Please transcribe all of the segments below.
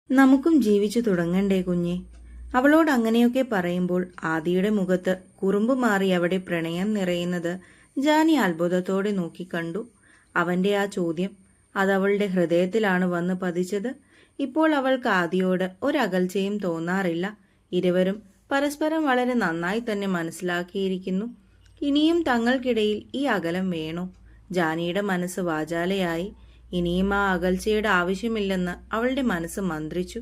നമുക്കും ജീവിച്ചു തുടങ്ങണ്ടേ കുഞ്ഞെ? അവളോട് അങ്ങനെയൊക്കെ പറയുമ്പോൾ ആദിയുടെ മുഖത്ത് കുറുമ്പ് മാറി അവിടെ പ്രണയം നിറയുന്നത് ജാനി അത്ഭുതത്തോടെ നോക്കിക്കണ്ടു. അവന്റെ ആ ചോദ്യം അതവളുടെ ഹൃദയത്തിലാണ് വന്ന് പതിച്ചത്. ഇപ്പോൾ അവൾക്ക് ആദിയോട് ഒരകൽച്ചയും തോന്നാറില്ല. ഇരുവരും പരസ്പരം വളരെ നന്നായി തന്നെ മനസ്സിലാക്കിയിരിക്കുന്നു. ഇനിയും തങ്ങൾക്കിടയിൽ ഈ അകലം വേണോ? ജാനിയുടെ മനസ്സ് വാചാലയായി. ഇനിയും ആ അകൽച്ചയുടെ ആവശ്യമില്ലെന്ന് അവളുടെ മനസ്സ് മന്ത്രിച്ചു.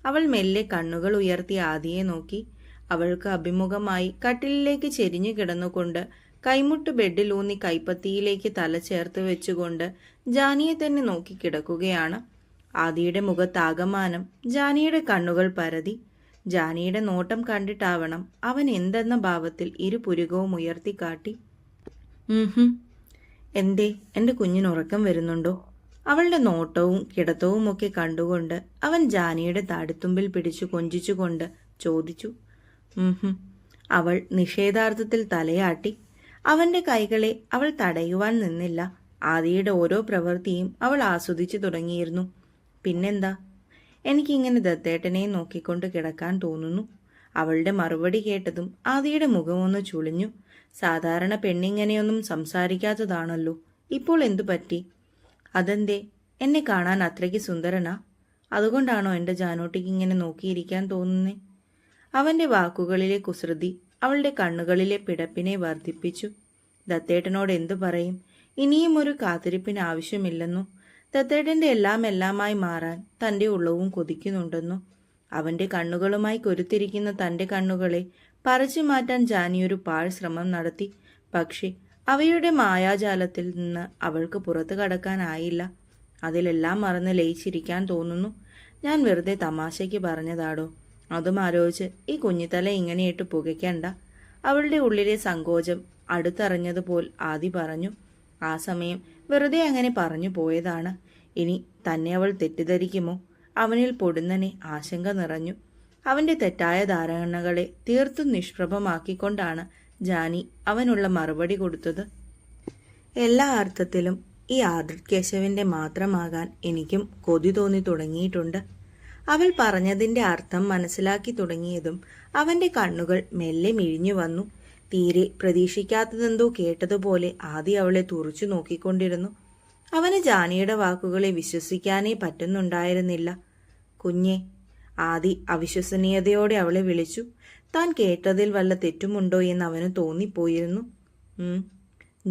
അവൾ മെല്ലെ കണ്ണുകൾ ഉയർത്തി ആദിയെ നോക്കി. അവൾക്ക് അഭിമുഖമായി കട്ടിലിലേക്ക് ചെരിഞ്ഞു കിടന്നുകൊണ്ട് കൈമുട്ട് ബെഡിലൂന്നി കൈപ്പത്തിയിലേക്ക് തല ചേർത്ത് വെച്ചുകൊണ്ട് ജാനിയെ തന്നെ നോക്കി കിടക്കുകയാണ്. ആദിയുടെ മുഖത്താകമാനം ജാനിയുടെ കണ്ണുകൾ പരതി. ജാനിയുടെ നോട്ടം കണ്ടിട്ടാവണം അവൻ എന്തെന്ന ഭാവത്തിൽ ഇരുപുരുകവും ഉയർത്തിക്കാട്ടി. എന്തേ, എൻ്റെ കുഞ്ഞിനുറക്കം വരുന്നുണ്ടോ? അവളുടെ നോട്ടവും കിടത്തവും ഒക്കെ കണ്ടുകൊണ്ട് അവൻ ജാനിയുടെ താടിത്തുമ്പിൽ പിടിച്ചു കൊഞ്ചിച്ചുകൊണ്ട് ചോദിച്ചു. അവൾ നിഷേധാർത്ഥത്തിൽ തലയാട്ടി. അവന്റെ കൈകളെ അവൾ തടയുവാൻ നിന്നില്ല. ആദിയുടെ ഓരോ പ്രവൃത്തിയും അവൾ ആസ്വദിച്ചു തുടങ്ങിയിരുന്നു. പിന്നെന്താ, എനിക്കിങ്ങനെ ദത്തേട്ടനെ നോക്കിക്കൊണ്ട് കിടക്കാൻ തോന്നുന്നു. അവളുടെ മറുപടി കേട്ടതും ആദിയുടെ മുഖമൊന്ന് ചുളിഞ്ഞു. സാധാരണ പെണ്ണിങ്ങനെയൊന്നും സംസാരിക്കാത്തതാണല്ലോ, ഇപ്പോൾ എന്തു പറ്റി? അതെന്തേ, എന്നെ കാണാൻ അത്രയ്ക്ക് സുന്ദരനാ? അതുകൊണ്ടാണോ എൻ്റെ ജാനോട്ടിക്ക് ഇങ്ങനെ നോക്കിയിരിക്കാൻ തോന്നുന്നേ? അവന്റെ വാക്കുകളിലെ കുസൃതി അവളുടെ കണ്ണുകളിലെ പിടപ്പിനെ വർദ്ധിപ്പിച്ചു. ദത്തേട്ടനോട് എന്തു പറയും? ഇനിയും ഒരു കാത്തിരിപ്പിന് ആവശ്യമില്ലെന്നു. ദത്തേട്ടന്റെ എല്ലാമായി മാറാൻ തൻ്റെ ഉള്ളവും കൊതിക്കുന്നുണ്ടെന്നു. അവന്റെ കണ്ണുകളുമായി കൊരുത്തിരിക്കുന്ന തൻ്റെ കണ്ണുകളെ പറിച്ചു മാറ്റാൻ ജാനിയൊരു പാഴ് ശ്രമം നടത്തി. പക്ഷേ അവയുടെ മായാജാലത്തിൽ നിന്ന് അവൾക്ക് പുറത്തു കടക്കാനായില്ല. അതിലെല്ലാം മറന്ന് ലയിച്ചിരിക്കാൻ തോന്നുന്നു. ഞാൻ വെറുതെ തമാശയ്ക്ക് പറഞ്ഞതാടോ. അതും ആലോചിച്ച് ഈ കുഞ്ഞിത്തല ഇങ്ങനെയിട്ട് പുകയ്ക്കണ്ട. അവളുടെ ഉള്ളിലെ സങ്കോചം അടുത്തറിഞ്ഞതുപോൽ ആദി പറഞ്ഞു. ആ സമയം വെറുതെ അങ്ങനെ പറഞ്ഞു പോയതാണ്. ഇനി തന്നെ അവൾ തെറ്റിദ്ധരിക്കുമോ? അവനിൽ പൊടുന്നനെ ആശങ്ക നിറഞ്ഞു. അവന്റെ തെറ്റായ ധാരണകളെ തീർത്തും നിഷ്പ്രഭമാക്കിക്കൊണ്ടാണ് ജാനി അവനുള്ള മറുപടി കൊടുത്തത്. എല്ലാ അർത്ഥത്തിലും ഈ ആദൃത് കേശവിന്റെ മാത്രമാകാൻ എനിക്കും കൊതി തോന്നി തുടങ്ങിയിട്ടുണ്ട്. അവൾ പറഞ്ഞതിന്റെ അർത്ഥം മനസ്സിലാക്കി തുടങ്ങിയതും അവന്റെ കണ്ണുകൾ മെല്ലെ മിഴിഞ്ഞു വന്നു. തീരെ പ്രതീക്ഷിക്കാത്തതെന്തോ കേട്ടതുപോലെ ആദി അവളെ തുറച്ചു നോക്കിക്കൊണ്ടിരുന്നു. അവന് ജാനിയുടെ വാക്കുകളെ വിശ്വസിക്കാനേ പറ്റുന്നുണ്ടായിരുന്നില്ല. കുഞ്ഞെ, ആദി അവിശ്വസനീയതയോടെ അവളെ വിളിച്ചു. താൻ കേട്ടതിൽ വല്ല തെറ്റുമുണ്ടോ എന്ന് അവന് തോന്നിപ്പോയിരുന്നു.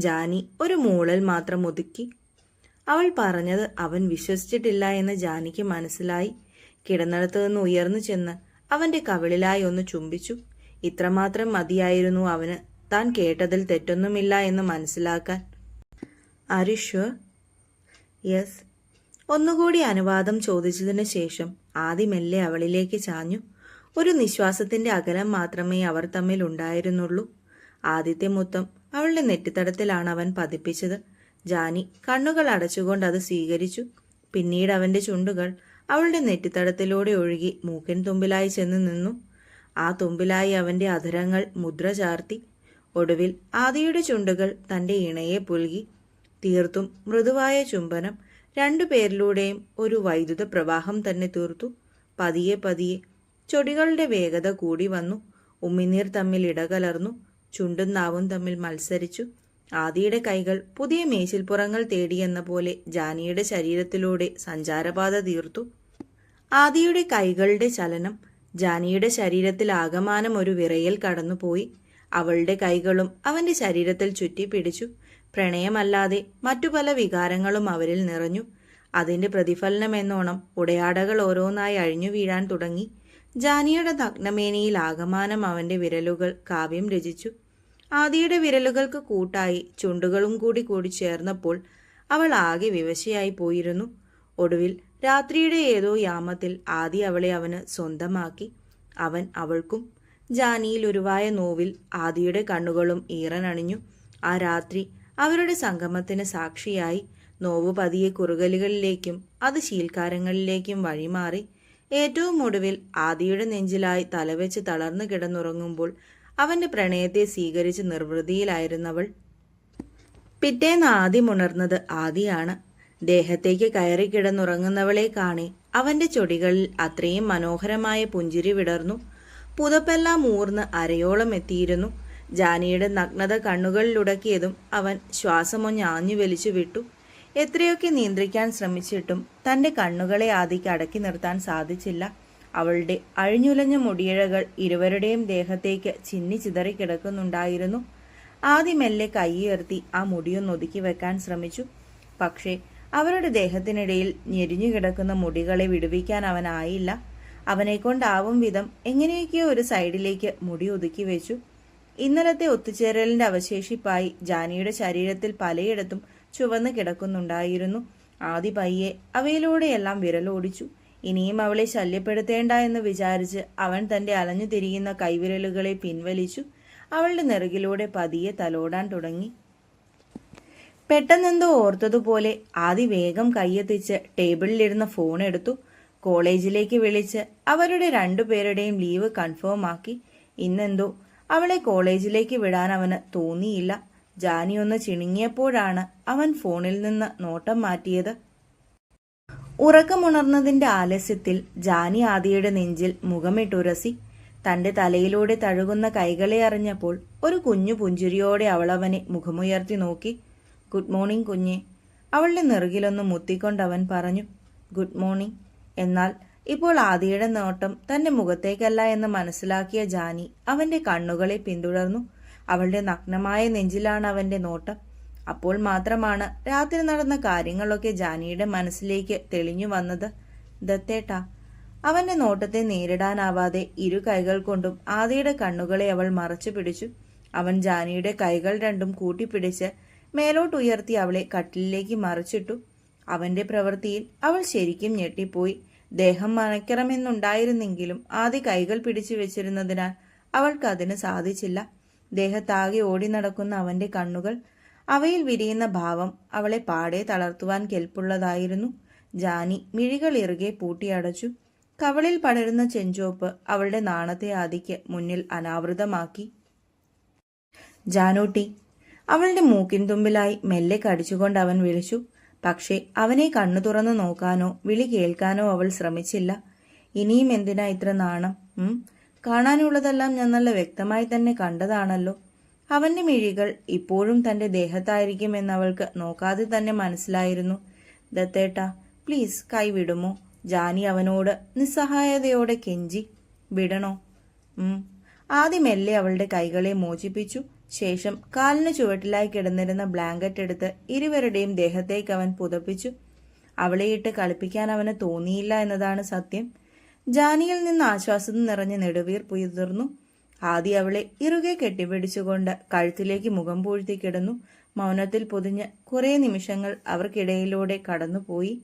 ജാനി ഒരു മൂളൽ മാത്രം ഒതുക്കി. അവൾ പറഞ്ഞത് അവൻ വിശ്വസിച്ചിട്ടില്ല എന്ന് ജാനിക്ക് മനസ്സിലായി. കിടന്നിടത്തു നിന്ന് ഉയർന്നു ചെന്ന് അവന്റെ കവിളിലായി ഒന്ന് ചുംബിച്ചു. ഇത്രമാത്രം മതിയായിരുന്നു അവന് താൻ കേട്ടതിൽ തെറ്റൊന്നുമില്ല എന്ന് മനസ്സിലാക്കാൻ. Are you sure? യെസ്. ഒന്നുകൂടി അനുവാദം ചോദിച്ചതിന് ശേഷം ആദി മെല്ലെ അവളിലേക്ക് ചാഞ്ഞു. ഒരു നിശ്വാസത്തിന്റെ അകലം മാത്രമേ അവർ തമ്മിൽ ഉണ്ടായിരുന്നുള്ളൂ. ആദ്യത്തെ മുത്തം അവളുടെ നെറ്റിത്തടത്തിലാണ് അവൻ പതിപ്പിച്ചത്. ജാനി കണ്ണുകൾ അടച്ചുകൊണ്ട് അത് സ്വീകരിച്ചു. പിന്നീട് അവന്റെ ചുണ്ടുകൾ അവളുടെ നെറ്റിത്തടത്തിലൂടെ ഒഴുകി മൂക്കിൻ തുമ്പിലായി ചെന്ന് നിന്നു. ആ തുമ്പിലായി അവന്റെ അധരങ്ങൾ മുദ്ര ചാർത്തി. ഒടുവിൽ ആദിയുടെ ചുണ്ടുകൾ തന്റെ ഇണയെ പുൽകി. തീർത്തും മൃദുവായ ചുംബനം രണ്ടുപേരിലൂടെയും ഒരു വൈദ്യുത പ്രവാഹം തന്നെ തീർത്തു. പതിയെ പതിയെ ചൊടികളുടെ വേഗത കൂടി വന്നു. ഉമിനീർ തമ്മിൽ ഇടകലർന്നു. ചുണ്ടും നാവും തമ്മിൽ മത്സരിച്ചു. ആദിയുടെ കൈകൾ പുതിയ മേച്ചിൽപ്പുറങ്ങൾ തേടിയെന്ന പോലെ ജാനിയുടെ ശരീരത്തിലൂടെ സഞ്ചാരപാത തീർത്തു. ആദിയുടെ കൈകളുടെ ചലനം ജാനിയുടെ ശരീരത്തിൽ ആകമാനം ഒരു വിറയൽ കടന്നുപോയി. അവളുടെ കൈകളും അവന്റെ ശരീരത്തിൽ ചുറ്റിപ്പിടിച്ചു. പ്രണയമല്ലാതെ മറ്റു പല വികാരങ്ങളും അവരിൽ നിറഞ്ഞു. അതിന്റെ പ്രതിഫലനമെന്നോണം ഉടയാടകൾ ഓരോന്നായി അഴിഞ്ഞു വീഴാൻ തുടങ്ങി. ജാനിയുടെ നഗ്നമേനിയിൽ ആകമാനം അവന്റെ വിരലുകൾ കാവ്യം രചിച്ചു. ആദിയുടെ വിരലുകൾക്ക് കൂട്ടായി ചുണ്ടുകളും കൂടി ചേർന്നപ്പോൾ അവൾ ആകെ വിവശയായി പോയിരുന്നു. ഒടുവിൽ രാത്രിയുടെ ഏതോ യാമത്തിൽ ആദി അവളെ അവന് സ്വന്തമാക്കി. അവൻ അവൾക്കും. ജാനിയിൽ ഉരുവായ നോവിൽ ആദിയുടെ കണ്ണുകളും ഈറനണിഞ്ഞു. ആ രാത്രി അവരുടെ സംഗമത്തിന് സാക്ഷിയായി. നോവ് പതിയെ കുറുകലുകളിലേക്കും അത് ശീൽക്കാരങ്ങളിലേക്കും വഴിമാറി. ഏറ്റവും ഒടുവിൽ ആദിയുടെ നെഞ്ചിലായി തലവെച്ച് തളർന്നു കിടന്നുറങ്ങുമ്പോൾ അവന്റെ പ്രണയത്തെ സ്വീകരിച്ച് നിർവൃതിയിലായിരുന്നവൾ. പിറ്റേന്ന് ആദ്യം ഉണർന്നത് ആദിയാണ്. ദേഹത്തേക്ക് കയറി കിടന്നുറങ്ങുന്നവളെ കാണെ അവന്റെ ചൊടികളിൽ അത്രയും മനോഹരമായ പുഞ്ചിരി വിടർന്നു. പുതപ്പെല്ലാം ഊർന്ന് അരയോളം എത്തിയിരുന്നു. ജാനിയുടെ നഗ്നത കണ്ണുകളിലുടക്കിയതും അവൻ ശ്വാസമൊഞ്ഞാഞ്ഞു വലിച്ചു വിട്ടു. എത്രയൊക്കെ നിയന്ത്രിക്കാൻ ശ്രമിച്ചിട്ടും തന്റെ കണ്ണുകളെ ആദിക്ക് അടക്കി നിർത്താൻ സാധിച്ചില്ല. അവളുടെ അഴിഞ്ഞുലഞ്ഞ മുടിയിഴകൾ ഇരുവരുടെയും ദേഹത്തേക്ക് ചിന്നി ചിതറി കിടക്കുന്നുണ്ടായിരുന്നു. ആദി മെല്ലെ കൈയുയർത്തി ആ മുടിയൊന്നൊതുക്കി വെക്കാൻ ശ്രമിച്ചു. പക്ഷേ അവരുടെ ദേഹത്തിനിടയിൽ ഞെരിഞ്ഞു കിടക്കുന്ന മുടികളെ വിടുവിക്കാൻ അവനായില്ല. അവനെക്കൊണ്ടാവും വിധം എങ്ങനെയൊക്കെയോ ഒരു സൈഡിലേക്ക് മുടി ഒതുക്കി വെച്ചു. ഇന്നലത്തെ ഒത്തുചേരലിന്റെ അവശേഷിപ്പായി ജാനിയുടെ ശരീരത്തിൽ പലയിടത്തും ചുവന്ന് കിടക്കുന്നുണ്ടായിരുന്നു. ആദി പയ്യെ അവയിലൂടെയെല്ലാം വിരലോടിച്ചു. ഇനിയും അവളെ ശല്യപ്പെടുത്തേണ്ട എന്ന് വിചാരിച്ച് അവൻ തന്റെ അലഞ്ഞു തിരിയുന്ന കൈവിരലുകളെ പിൻവലിച്ചു. അവളുടെ നെറുകിലൂടെ പതിയെ തലോടാൻ തുടങ്ങി. പെട്ടെന്നെന്തോ ഓർത്തതുപോലെ ആദി വേഗം കൈയെത്തിച്ച് ടേബിളിലിരുന്ന ഫോൺ എടുത്തു. കോളേജിലേക്ക് വിളിച്ച് അവരുടെ രണ്ടുപേരുടെയും ലീവ് കൺഫേം ആക്കി. ഇന്നെന്തോ അവളെ കോളേജിലേക്ക് വിടാൻ അവന് തോന്നിയില്ല. ജാനി ഒന്ന് ചിണുങ്ങിയപ്പോഴാണ് അവൻ ഫോണിൽ നിന്ന് നോട്ടം മാറ്റിയത്. ഉറക്കമുണർന്നതിന്റെ ആലസ്യത്തിൽ ജാനി ആദിയുടെ നെഞ്ചിൽ മുഖമിട്ടുരസി. തന്റെ തലയിലൂടെ തഴുകുന്ന കൈകളെ അറിഞ്ഞപ്പോൾ ഒരു കുഞ്ഞു പുഞ്ചിരിയോടെ അവൾ അവനെ മുഖമുയർത്തി നോക്കി. ഗുഡ് മോർണിംഗ് കുഞ്ഞെ. അവളുടെ നെറുകിലൊന്ന് മുത്തിക്കൊണ്ടവൻ പറഞ്ഞു. Good morning. എന്നാൽ ഇപ്പോൾ ആദിയുടെ നോട്ടം തന്റെ മുഖത്തേക്കല്ല എന്ന് മനസ്സിലാക്കിയ ജാനി അവന്റെ കണ്ണുകളെ പിന്തുടർന്നു. അവളുടെ നഗ്നമായ നെഞ്ചിലാണ് അവന്റെ നോട്ടം. അപ്പോൾ മാത്രമാണ് രാത്രി നടന്ന കാര്യങ്ങളൊക്കെ ജാനിയുടെ മനസ്സിലേക്ക് തെളിഞ്ഞു വന്നത്. ദത്തേട്ടാ. അവന്റെ നോട്ടത്തെ നേരിടാനാവാതെ ഇരു കൈകൾ കൊണ്ടും ആദിയുടെ കണ്ണുകളെ അവൾ മറച്ചു പിടിച്ചു. അവൻ ജാനിയുടെ കൈകൾ രണ്ടും കൂട്ടിപ്പിടിച്ച് മേലോട്ടുയർത്തി അവളെ കട്ടിലിലേക്ക് മറിച്ചിട്ടു. അവന്റെ പ്രവൃത്തിയിൽ അവൾ ശരിക്കും ഞെട്ടിപ്പോയി. ദേഹം മണയ്ക്കണമെന്നുണ്ടായിരുന്നെങ്കിലും ആദി കൈകൾ പിടിച്ചു വെച്ചിരുന്നതിനാൽ അവൾക്കതിന് സാധിച്ചില്ല. ദേഹത്താകെ ഓടി നടക്കുന്ന അവന്റെ കണ്ണുകൾ, അവയിൽ വിരിയുന്ന ഭാവം അവളെ പാടെ തളർത്തുവാൻ കെൽപ്പുള്ളതായിരുന്നു. ജാനി മിഴികൾ ഇറുകെ പൂട്ടിയടച്ചു. കവളിൽ പടരുന്ന ചെഞ്ചോപ്പ് അവളുടെ നാണത്തെ ആദിക്ക് മുന്നിൽ അനാവൃതമാക്കി. ജാനൂട്ടി. അവളുടെ മൂക്കിൻ തുമ്പിലായി മെല്ലെ കടിച്ചുകൊണ്ട് അവൻ വിളിച്ചു. പക്ഷേ അവനെ കണ്ണു തുറന്നു നോക്കാനോ വിളി കേൾക്കാനോ അവൾ ശ്രമിച്ചില്ല. ഇനിയും എന്തിനാ ഇത്ര നാണം? കാണാനുള്ളതെല്ലാം ഞാൻ നല്ല വ്യക്തമായി തന്നെ കണ്ടതാണല്ലോ. അവന്റെ മിഴികൾ ഇപ്പോഴും തന്റെ ദേഹത്തായിരിക്കുമെന്നവൾക്ക് നോക്കാതെ തന്നെ മനസ്സിലായിരുന്നു. ദത്തേട്ടാ, പ്ലീസ് കൈവിടുമോ? ജാനി അവനോട് നിസ്സഹായതയോടെ കെഞ്ചി. വിടണോ? ആദ്യം മെല്ലെ അവളുടെ കൈകളെ മോചിപ്പിച്ചു. ശേഷം കാലിന് ചുവട്ടിലായി കിടന്നിരുന്ന ബ്ലാങ്കറ്റ് എടുത്ത് ഇരുവരുടെയും ദേഹത്തേക്ക് അവൻ പുതപ്പിച്ചു. അവളെ ഇട്ട് കളിപ്പിക്കാൻ അവന് തോന്നിയില്ല എന്നതാണ് സത്യം. ജാനിയിൽ നിന്ന് ആശ്വാസം നിറഞ്ഞ നെടുവീർപ്പുയർന്നു. ആദി അവളെ ഇറുകെ കെട്ടിപ്പിടിച്ചുകൊണ്ട് കഴുത്തിലേക്ക് മുഖം പൂഴ്ത്തി കിടന്നു. മൗനത്തിൽ പൊതിഞ്ഞ് കുറേ നിമിഷങ്ങൾ അവർക്കിടയിലൂടെ കടന്നുപോയി.